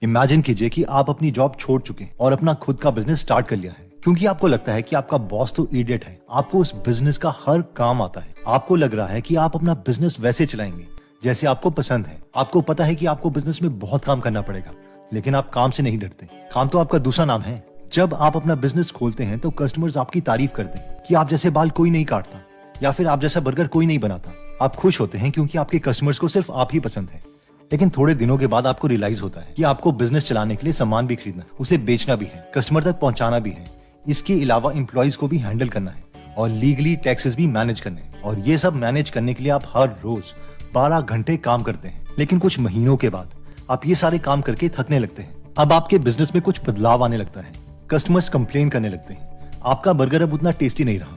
Imagine कीजिए कि आप अपनी जॉब छोड़ चुके हैं और अपना खुद का बिजनेस स्टार्ट कर लिया है, क्योंकि आपको लगता है कि आपका बॉस तो इडियट है, आपको उस बिजनेस का हर काम आता है। आपको लग रहा है कि आप अपना बिजनेस वैसे चलाएंगे जैसे आपको पसंद है। आपको पता है कि आपको बिजनेस में बहुत काम करना पड़ेगा, लेकिन आप काम से नहीं डरते। काम तो आपका दूसरा नाम है। जब आप अपना बिजनेस खोलते हैं तो कस्टमर्स आपकी तारीफ करते हैं कि आप जैसे बाल कोई नहीं काटता या फिर आप जैसा बर्गर कोई नहीं बनाता। आप खुश होते हैं क्योंकि आपके कस्टमर्स को सिर्फ आप ही पसंद है। लेकिन थोड़े दिनों के बाद आपको रियलाइज होता है कि आपको बिजनेस चलाने के लिए सामान भी खरीदना, उसे बेचना भी है, कस्टमर तक पहुंचाना भी है, इसके अलावा एम्प्लॉइज को भी हैंडल करना है और लीगली टैक्सेस भी मैनेज करने हैं। और ये सब मैनेज करने के लिए आप हर रोज 12 घंटे काम करते हैं। लेकिन कुछ महीनों के बाद आप ये सारे काम करके थकने लगते हैं। अब आपके बिजनेस में कुछ बदलाव आने लगता है। कस्टमर्स कंप्लेन करने लगते हैं, आपका बर्गर अब उतना टेस्टी नहीं रहा,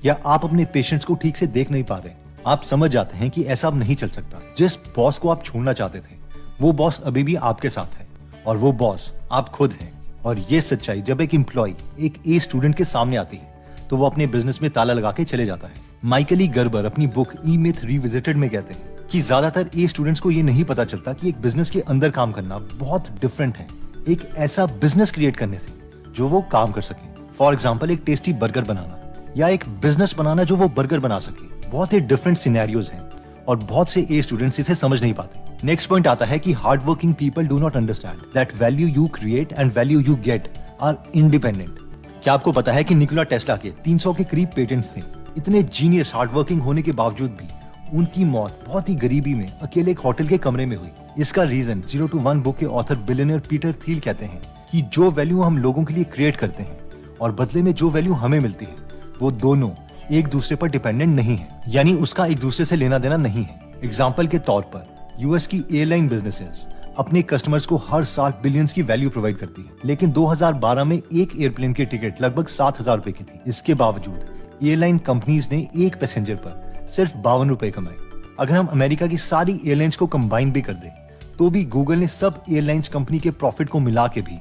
या आप अपने पेशेंट्स को ठीक से देख नहीं पा रहे। आप समझ जाते हैं कि ऐसा अब नहीं चल सकता। जिस बॉस को आप छोड़ना चाहते थे वो बॉस अभी भी आपके साथ है, और वो बॉस आप खुद हैं। और ये सच्चाई जब एक एम्प्लॉय एक ए स्टूडेंट के सामने आती है तो वो अपने बिजनेस में ताला लगा के चले जाता है। माइकल ई गर्बर अपनी बुक ई मिथ रिविजिटेड में कहते हैं कि ज्यादातर ए स्टूडेंट्स को ये नहीं पता चलता कि एक बिजनेस के अंदर काम करना बहुत डिफरेंट है एक ऐसा बिजनेस क्रिएट करने से जो वो काम कर सके। फॉर एग्जाम्पल, एक टेस्टी बर्गर बनाना या एक बिजनेस बनाना जो वो बर्गर बना सके। बहुत ही डिफरेंट सिनेरियोज हैं और बहुत से ए स्टूडेंट्स इसे समझ नहीं पाते। नेक्स्ट पॉइंट आता है कि hard working people do not understand that value you create and value you get are independent. क्या आपको पता है कि निकोला टेस्ला के 300 के करीब पेटेंट्स थे? इतने जीनियस हार्ड वर्किंग होने के बावजूद भी उनकी मौत बहुत ही गरीबी में अकेले एक होटल के कमरे में हुई। इसका रीजन 0 to 1 बुक के ऑथर बिलियनियर पीटर थील कहते हैं कि जो वैल्यू हम लोगों के लिए क्रिएट करते हैं और बदले में जो वैल्यू हमें मिलती है, वो दोनों एक दूसरे पर डिपेंडेंट नहीं है, यानी उसका एक दूसरे से लेना देना नहीं है। एग्जाम्पल के तौर पर यूएस की एयरलाइन बिजनेसेस अपने कस्टमर्स को हर साल बिलियंस की वैल्यू प्रोवाइड करती है, लेकिन 2012 में एक एयरप्लेन की टिकट लगभग 7,000 रुपए की थी। इसके बावजूद एयरलाइन कंपनीज ने एक पैसेंजर पर सिर्फ 52 रुपए कमाए। अगर हम अमेरिका की सारी एयरलाइंस को कंबाइन भी कर दें तो भी गूगल ने सब एयरलाइंस कंपनी के प्रॉफिट को मिला के भी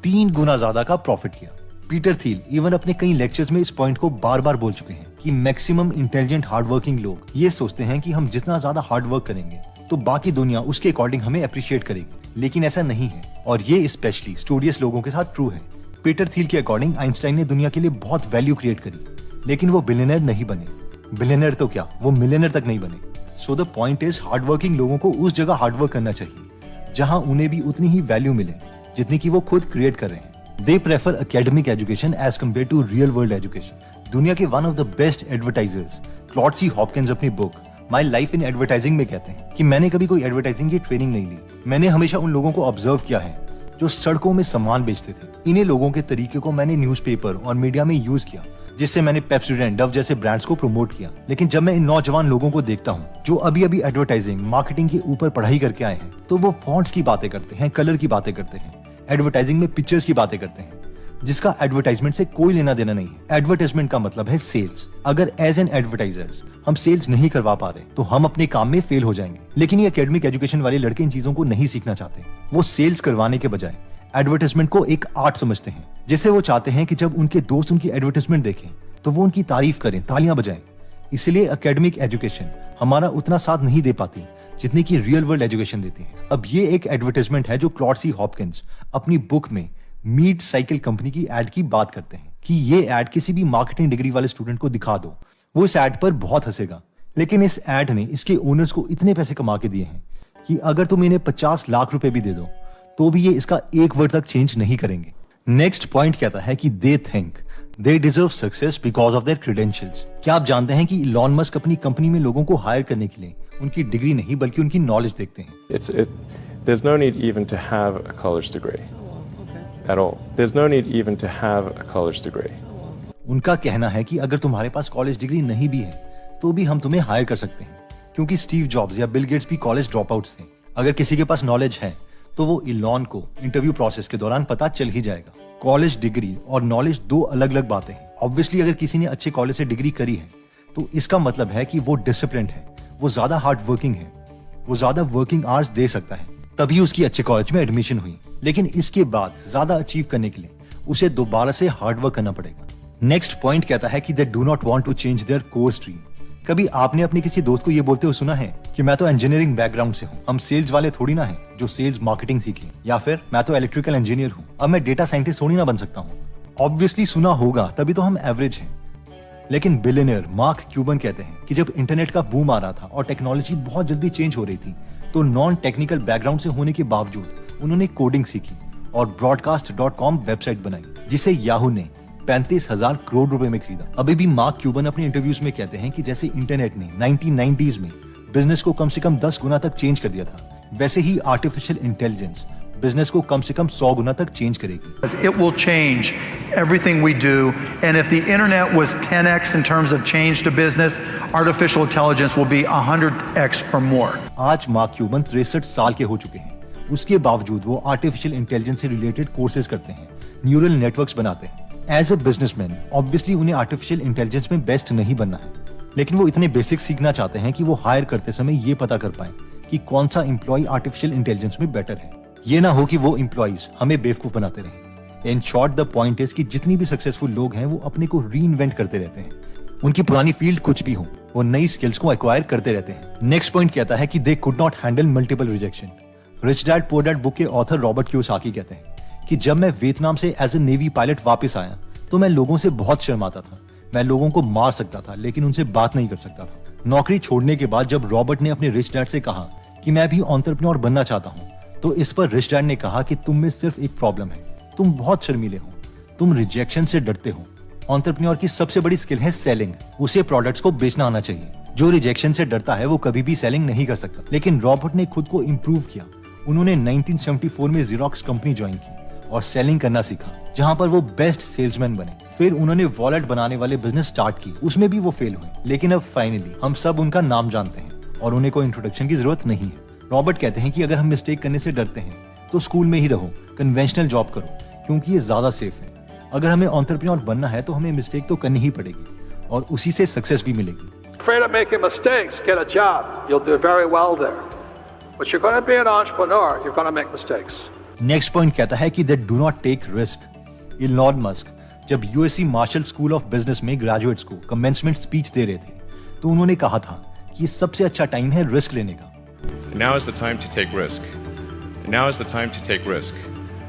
3 गुना ज्यादा का प्रॉफिट किया। पीटर थील इवन अपने कई लेक्चर्स में इस पॉइंट को बार बार बोल चुके हैं कि मैक्सिमम इंटेलिजेंट हार्ड वर्किंग लोग ये सोचते हैं कि हम जितना ज्यादा हार्ड वर्क करेंगे तो बाकी दुनिया उसके अकॉर्डिंग हमें अप्रिशिएट करेगी, लेकिन ऐसा नहीं है। और ये स्पेशली स्टूडियस लोगों के साथ ट्रू है। पीटर थील के अकॉर्डिंग आइंस्टाइन ने दुनिया के लिए बहुत वैल्यू क्रिएट करी, लेकिन वो बिलियनर नहीं बने। बिलियनर तो क्या, वो मिलियनर तक नहीं बने। So the point is, hard working लोगों को उस जगह हार्ड वर्क करना चाहिए जहां उन्हें भी उतनी ही वैल्यू मिले जितनी की वो खुद क्रिएट कर रहे हैं। They prefer academic education as compared to real world education. दुनिया के one of the best advertisers, Claude C Hopkins अपनी book My Life in Advertising में कहते हैं कि मैंने कभी कोई एडवर्टाइजिंग की ट्रेनिंग नहीं ली। मैंने हमेशा उन लोगों को ऑब्जर्व किया है जो सड़कों में सामान बेचते थे। इन्हीं लोगों के तरीके को मैंने न्यूज़पेपर और मीडिया में यूज किया, जिससे मैंने पेप्सोडेंट, डव जैसे ब्रांड्स को प्रमोट किया। लेकिन जब मैं इन नौजवान लोगों को देखता हूँ जो अभी अभी एडवर्टाइजिंग मार्केटिंग के ऊपर पढ़ाई करके आए हैं, तो वो फॉन्ट्स की बातें करते हैं, कलर की बातें करते हैं, एडवर्टाइजिंग में पिक्चर्स की बातें करते हैं, जिसका एडवर्टाइजमेंट से कोई लेना देना नहीं है। एडवर्टाइजमेंट का मतलब है सेल्स। अगर एज एन एडवर्टाइजर्स हम सेल्स नहीं करवा पा रहे तो हम अपने काम में फेल हो जाएंगे। लेकिन ये एकेडमिक एजुकेशन वाले लड़के इन चीजों को नहीं सीखना चाहते। वो सेल्स करवाने के बजाय एडवर्टाइजमेंट को एक आर्ट समझते हैं, जिससे वो चाहते हैं कि जब उनके दोस्त उनकी एडवर्टाइजमेंट देखें तो वो उनकी तारीफ करें, तालियां बजाएं। इसलिए एकेडमिक एजुकेशन हमारा उतना साथ नहीं दे पाती जितनी की रियल वर्ल्ड एजुकेशन देती है। अब ये एक एडवर्टाइजमेंट है जो क्लॉड सी हॉपकिंस अपनी बुक में मीट साइकिल कंपनी की एड की बात करते हैं कि ये एड किसी भी मार्केटिंग डिग्री वाले स्टूडेंट को दिखा दो, वो इस एड पर बहुत हंसेगा। लेकिन इस एड ने इसके ओनर्स को इतने पैसे कमा के दिए हैं कि अगर तुम इन्हें 50 लाख रुपए भी दे दो तो भी ये इसका एक वर्ड तक चेंज नहीं करेंगे। नेक्स्ट पॉइंट कहता है कि they think they deserve success because of their credentials. क्या आप जानते हैं कि इलॉन मस्क अपनी कंपनी में लोगों को हायर करने के लिए उनकी डिग्री नहीं बल्कि उनकी नॉलेज देखते हैं। There's no need even to have a college degree. At all. There's no need even to have a college degree. उनका कहना है कि अगर तुम्हारे पास कॉलेज डिग्री नहीं भी है तो भी हम तुम्हें हायर कर सकते हैं, क्योंकि स्टीव जॉब्स या बिल गेट्स भी कॉलेज ड्रॉप आउट्स थे। अगर किसी के पास नॉलेज है तो वो इलॉन को इंटरव्यू प्रोसेस के दौरान पता चल ही जाएगा। कॉलेज डिग्री और नॉलेज दो अलग अलग बातें हैं। ऑब्वियसली अगर किसी ने अच्छे कॉलेज से डिग्री करी है तो इसका मतलब है कि वो डिसिप्लिन्ड है, वो ज्यादा हार्ड वर्किंग है, वो ज्यादा वर्किंग आवर्स दे सकता है, तभी उसकी अच्छे कॉलेज में एडमिशन हुई। लेकिन इसके बाद ज्यादा अचीव करने के लिए उसे दोबारा से हार्ड वर्क करना पड़ेगा। नेक्स्ट पॉइंट कहता है कि they do not want to change their core stream. कभी आपने अपने किसी दोस्त को ये बोलते हुए सुना है कि मैं तो इंजीनियरिंग बैकग्राउंड से हूँ, हम सेल्स वाले थोड़ी ना हैं जो सेल्स मार्केटिंग सीखे, या फिर मैं तो इलेक्ट्रिकल इंजीनियर हूँ, अब मैं डेटा साइंटिस्ट थोड़ी ना बन सकता हूँ। ऑब्वियसली सुना होगा, तभी तो हम एवरेज हैं। लेकिन बिलियनियर मार्क क्यूबन कहते हैं कि जब इंटरनेट का बूम आ रहा था और टेक्नोलॉजी बहुत जल्दी चेंज हो रही थी, तो नॉन टेक्निकल बैकग्राउंड से होने के बावजूद उन्होंने कोडिंग सीखी और broadcast.com वेबसाइट बनाई, जिसे याहू ने 35,000 करोड़ रुपए में खरीदा। अभी भी मार्क क्यूबन अपने इंटरव्यूज में कहते हैं कि जैसे इंटरनेट ने 1990s में बिजनेस को कम से कम 10 गुना तक चेंज कर दिया था, वैसे ही आर्टिफिशियल इंटेलिजेंस बिजनेस को कम से कम 100 गुना तक चेंज करेगी। It will change everything we do, and if the internet was 10x in terms of change to business, artificial intelligence will be 100x or more. आज मार्क क्यूबन 63 साल के हो चुके हैं, उसके बावजूद वो आर्टिफिशियल इंटेलिजेंस से रिलेटेड कोर्सेज करते हैं, न्यूरल नेटवर्क्स बनाते हैं। एज अ बिजनेसमैन ऑब्वियसली उन्हें आर्टिफिशियल इंटेलिजेंस में बेस्ट नहीं बनना है, लेकिन वो इतने बेसिक सीखना चाहते हैं कि वो हायर करते समय ये पता कर पाए कि कौन सा एम्प्लॉय आर्टिफिशियल इंटेलिजेंस में बेटर है। ये ना हो कि वो एम्प्लॉइज हमें बेवकूफ बनाते रहें। In short the point is कि जितनी भी सक्सेसफुल लोग हैं वो अपने को रीइन्वेंट करते रहते हैं। उनकी पुरानी फील्ड कुछ भी हो, वो नई स्किल्स को एक्वायर करते रहते हैं। नेक्स्ट पॉइंट कहता है कि they could not handle multiple rejection. Rich dad poor dad book के ऑथर रॉबर्ट कियोसाकी कहते हैं कि जब मैं वियतनाम से एज ए नेवी पायलट वापस आया तो मैं लोगों से बहुत शर्माता था। मैं लोगों को मार सकता था लेकिन उनसे बात नहीं कर सकता था। नौकरी छोड़ने के बाद जब रॉबर्ट ने अपने रिच डैड से कहा कि मैं भी एंटरप्रेन्योर बनना चाहता हूँ, तो इस पर रिच डैड ने कहा कि तुम में सिर्फ एक प्रॉब्लम है, तुम बहुत शर्मीले हो, तुम रिजेक्शन से डरते हो। एंटरप्रेन्योर की सबसे बड़ी स्किल है सेलिंग, उसे प्रोडक्ट्स को बेचना आना चाहिए। जो रिजेक्शन से डरता है वो कभी भी सेलिंग नहीं कर सकता। लेकिन रॉबर्ट ने खुद को इम्प्रूव किया। उन्होंने 1974 में जीरोक्स कंपनी ज्वाइन की और सेलिंग करना सीखा, जहां पर वो बेस्ट सेल्समैन बने। फिर उन्होंने वॉलेट बनाने वाले बिजनेस स्टार्ट की, उसमें भी वो फेल हुए, लेकिन अब फाइनली हम सब उनका नाम जानते हैं और उन्हें कोई इंट्रोडक्शन की जरूरत नहीं है। रॉबर्ट कहते हैं कि अगर हम मिस्टेक करने से डरते हैं तो स्कूल में ही रहो, कन्वेंशनल जॉब करो, क्योंकि ये ज्यादा सेफ है। अगर हमें एंटरप्रेन्योर बनना है तो हमें मिस्टेक तो करनी ही पड़ेगी और उसी से सक्सेस भी मिलेगी। Afraid of making mistakes, get a job. You'll do very well there. But you're going to be an entrepreneur, you're going to make mistakes. Next point कहता है कि they do not take risk. Elon Musk जब USC Marshall school of business में graduates को commencement speech दे रहे थे, तो उन्होंने कहा था कि सबसे अच्छा टाइम है रिस्क लेने का। Now is the time to take risk. Now is the time to take risk.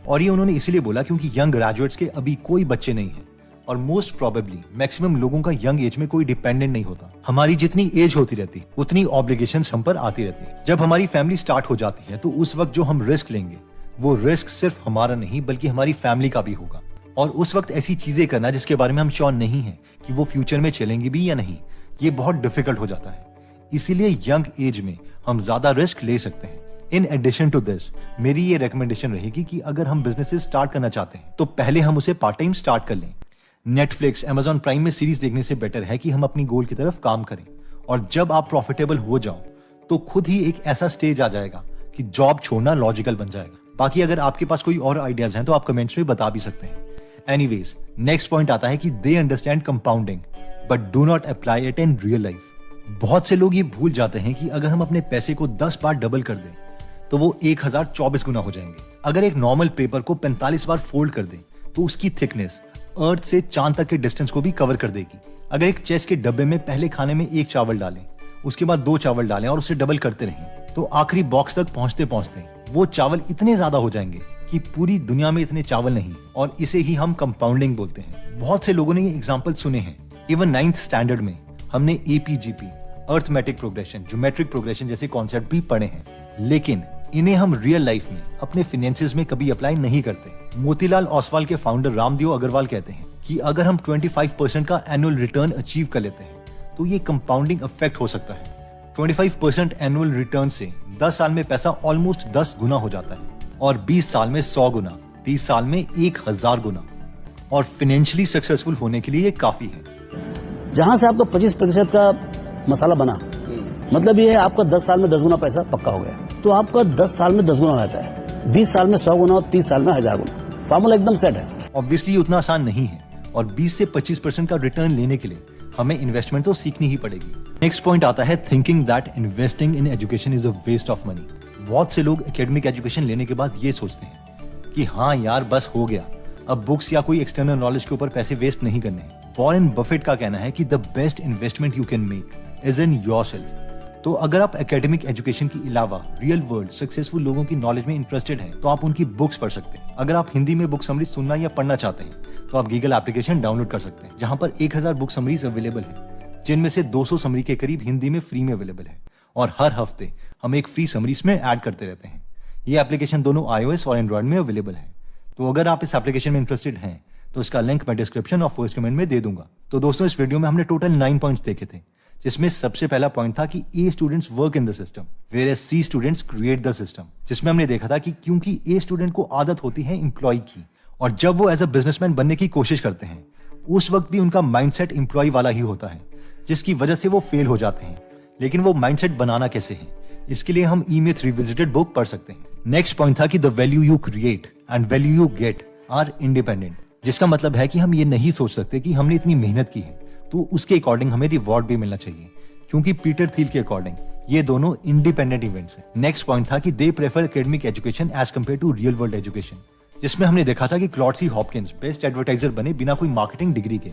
और ये उन्होंने इसीलिए बोला क्योंकि यंग ग्रेजुएट्स के अभी कोई बच्चे नहीं हैं और मोस्ट प्रोबेबली मैक्सिमम लोगों का यंग एज में कोई डिपेंडेंट नहीं होता। हमारी जितनी एज होती रहती है उतनी ऑब्लिगेशंस हम पर आती रहती है। जब हमारी फैमिली स्टार्ट हो जाती है तो उस वक्त जो हम रिस्क लेंगे वो रिस्क सिर्फ हमारा नहीं बल्कि हमारी फैमिली का भी होगा। और उस वक्त ऐसी चीजें करना जिसके बारे में हम श्योर नहीं है कि वो फ्यूचर में चलेंगी भी या नहीं, ये बहुत डिफिकल्ट हो जाता है। इसीलिए यंग एज में हम ज्यादा रिस्क ले सकते हैं। इन एडिशन टू दिस मेरी ये रिकमेंडेशन रहेगी कि अगर हम बिजनेस स्टार्ट करना चाहते हैं तो पहले हम उसे पार्ट टाइम स्टार्ट कर लें। नेटफ्लिक्स, अमेजॉन प्राइम में सीरीज देखने से बेटर है कि हम अपनी गोल की तरफ काम करें। और जब आप प्रॉफिटेबल हो जाओ तो खुद ही एक ऐसा स्टेज आ जाएगा कि जॉब छोड़ना लॉजिकल बन जाएगा। बाकी अगर आपके पास कोई और आइडियाज हैं तो आप कमेंट्स में बता भी सकते हैं। एनीवेज, नेक्स्ट पॉइंट आता है कि they understand compounding but do not apply it in real life. बहुत से लोग ये भूल जाते हैं कि अगर हम अपने पैसे को 10 बार डबल कर दें तो वो 1024 गुना हो जाएंगे। अगर एक नॉर्मल पेपर को 45 बार फोल्ड कर दें तो उसकी थिकनेस अर्थ से चांद तक के डिस्टेंस को भी कवर कर देगी। अगर एक चेस के डब्बे में पहले खाने में 1 चावल डालें, उसके बाद 2 चावल डालें और उसे डबल करते रहें तो आखिरी बॉक्स तक पहुंचते पहुंचते वो चावल इतने ज्यादा हो जाएंगे कि पूरी दुनिया में इतने चावल नहीं। और इसे ही हम कंपाउंडिंग बोलते हैं। बहुत से लोगों ने ये एग्जाम्पल सुने हैं। इवन 9th स्टैंडर्ड में हमने APGP, arithmetic progression, geometric progression जैसे कॉन्सेप्ट भी पढ़े हैं, लेकिन इन्हें हम रियल लाइफ में अपने फाइनेंसेस में कभी अप्लाई नहीं करते। मोतीलाल ओसवाल के फाउंडर रामदेव अग्रवाल कहते हैं कि अगर हम 25% का एनुअल रिटर्न अचीव कर लेते हैं तो ये कंपाउंडिंग इफेक्ट हो सकता है। 25% एनुअल रिटर्न से 10 साल में पैसा ऑलमोस्ट 10 गुना हो जाता है और 20 साल में 100 गुना, 30 साल में 1000 गुना। और फाइनेंशियली सक्सेसफुल होने के लिए ये काफी है। जहां से आपका 25% का मसाला बना, मतलब ये है आपका 10 साल में 10 गुना पैसा पक्का हो गया। तो आपका 10 साल में 10 गुना रहता है, 20 साल में 100 गुना और 30 साल में 1000 गुना। फार्मूला एकदम सेट है। ऑब्वियसली ये उतना आसान नहीं है और 20 से 25% का रिटर्न लेने के लिए हमें इन्वेस्टमेंट तो सीखनी ही पड़ेगी। नेक्स्ट पॉइंट आता है thinking that investing in education is a waste of money. बहुत से लोग एकेडमिक एजुकेशन लेने के बाद ये सोचते हैं कि हाँ यार बस हो गया, अब बुक्स या कोई एक्सटर्नल नॉलेज के ऊपर पैसे वेस्ट नहीं करने हैं। वॉरेन बफेट का कहना है कि the best investment you can make is in yourself. तो अगर आप एकेडमिक एजुकेशन के अलावा रियल वर्ल्ड सक्सेसफुल लोगों की नॉलेज में इंटरेस्टेड हैं, तो आप उनकी बुक्स पढ़ सकते हैं। अगर आप हिंदी में बुक समरी सुनना या पढ़ना चाहते हैं, तो आप गीगल एप्लीकेशन डाउनलोड कर सकते हैं, जहां पर 1000 बुक समरीज अवेलेबल है, जिनमें से 200 समरी के करीब हिंदी में फ्री में अवेलेबल है। और हर हफ्ते हम एक फ्री समरी इसमें ऐड करते रहते हैं। ये एप्लीकेशन दोनों iOS और एंड्रॉइड में अवेलेबल है। तो अगर आप इस एप्लीकेशन में इंटरेस्टेड हैं, तो इसका लिंक मैं डिस्क्रिप्शन और फर्स्ट कमेंट में दे दूंगा। तो दोस्तों, इस वीडियो में हमने टोटल 9 पॉइंट्स देखे थे, जिसमें सबसे पहला पॉइंट था कि a students work in the system where see students create the system, जिसमें हमने देखा था कि क्योंकि ए स्टूडेंट को आदत होती है एम्प्लॉय की, और जब वो एज अ बिजनेसमैन बनने की कोशिश करते हैं, उस वक्त भी उनका माइंडसेट एम्प्लॉय वाला ही होता है, जिसकी वजह से वो फेल हो जाते हैं। लेकिन वो माइंडसेट बनाना कैसे है, इसके लिए हम ई-मिथ रिविजिटेड बुक पढ़ सकते हैं। नेक्स्ट पॉइंट था कि the value you create and value you get are independent, जिसका मतलब है कि हम ये नहीं सोच सकते कि हमने इतनी मेहनत की है तो उसके अकॉर्डिंग हमें रिवॉर्ड भी मिलना चाहिए, क्योंकि पीटर थील के अकॉर्डिंग ये दोनों इंडिपेंडेंट इवेंट्स हैं। नेक्स्ट पॉइंट था कि they prefer academic education as compare to real world education, जिसमें हमने देखा था कि Claude C Hopkins best advertiser बने बिना कोई मार्केटिंग डिग्री के,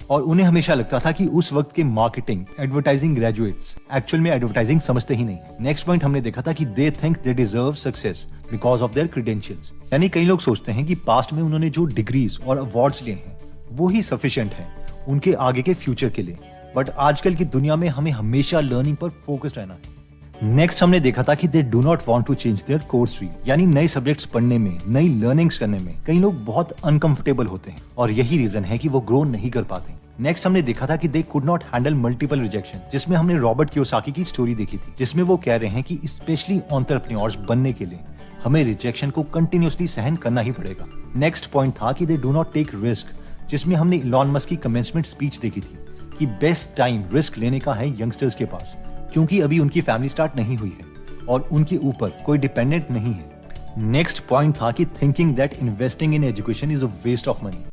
और उन्हें हमेशा लगता था कि उस वक्त के मार्केटिंग एडवर्टाइजिंग ग्रेजुएट्स एक्चुअल में एडवर्टाइजिंग समझते ही नहीं। नेक्स्ट पॉइंट हमने देखा था कि they think they deserve success because of their credentials, यानी कई लोग सोचते हैं कि पास्ट में उन्होंने जो डिग्रीज और अवार्ड्स लिए हैं वो ही सफिशिएंट है उनके आगे के फ्यूचर के लिए। बट आजकल की दुनिया में हमें हमेशा लर्निंग पर फोकस्ड रहना है। नेक्स्ट हमने देखा था कि they do not want to change their course stream, यानी नए सब्जेक्ट्स पढ़ने में, नई लर्निंग्स करने में कई लोग बहुत अनकंफर्टेबल होते हैं, और यही रीजन है कि वो ग्रो नहीं कर पाते। नेक्स्ट हमने देखा था कि they could not handle multiple rejection, जिसमें हमने रॉबर्ट कियोसाकी की स्टोरी देखी थी, जिसमें वो कह रहे हैं कि स्पेशली एंटरप्रेन्योर्स बनने के लिए हमें रिजेक्शन को कंटिन्यूअसली सहन करना ही पड़ेगा। नेक्स्ट पॉइंट था कि they do not take risk, जिसमें हमने इलॉन मस्क की कमेंसमेंट स्पीच देखी थी कि बेस्ट टाइम रिस्क लेने का है यंगस्टर्स के पास, क्योंकि अभी उनकी फैमिली स्टार्ट नहीं हुई है और उनके ऊपर कोई डिपेंडेंट नहीं है। नेक्स्ट पॉइंट था कि thinking that investing in education is a waste of money,